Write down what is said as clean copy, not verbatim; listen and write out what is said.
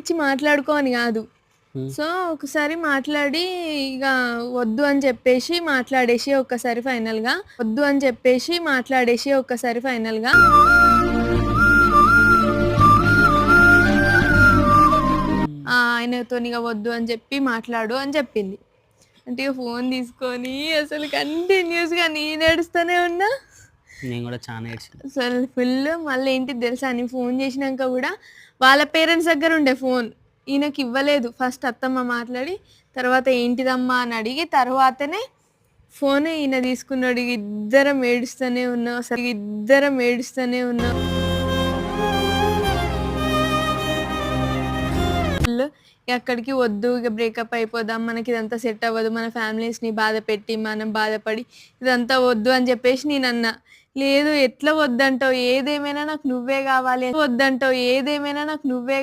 ఇచ్చి మాట్లాడుకో అని కాదు. హ్మ్. సో, ఒకసారి మాట్లాడి ఇగ వద్దు అని చెప్పేసి మాట్లాడేసి ఒక్కసారి ఫైనల్‌గా వద్దు అని చెప్పేసి మాట్లాడేసి ఒక్కసారి ఫైనల్‌గా హ్మ్. ఆయనతోనిగ వద్దు అని చెప్పి మాట్లాడు అని చెప్పింది. అంటే ఇగ ఫోను తీసుకొని అసలు కంటిన్యూయస్‌గా నేను ఏడుస్తూనే ఉన్నా. నేను గూడా చానా ఏడ్చిన. అసలు ఫుల్లు మళ్ళేంటిది తెలుసా? నేను ఫోను చేసినంక గూడా వాళ్ళ పేరెంట్స్ దగ్గరుండే ఫోను. ఈయనకివ్వలేదు. ఫస్ట్ అత్తమ్మ మాట్లాడి, తర్వాత ఏంటిదమ్మా అని అడిగి, తర్వాతనే ఫోను ఈయన తీసుకున్నాడు. ఇగ ఇద్దరం ఏడుస్తూనే ఉన్నాం. అసలు ఇద్దరం ఏడుస్తూనే ఉన్నాం. ఫుల్లు ఇగ అక్కడికి వద్దు ఇగ బ్రేకప్ అయిపోదాం. మనకిదంతా సెట్ అవ్వదు. మన ఫ్యామిలీస్‌ని బాధపెట్టి, మనం బాధపడి ఇదంతా వద్దు అని జెప్పేసి నేనన్నా. లేదు ఎట్లా వద్దంటావు? ఏదేమైనా నాకు నువ్వే గావాలి. వద్దంటావు? ఏదేమైనా నాకు నువ్వే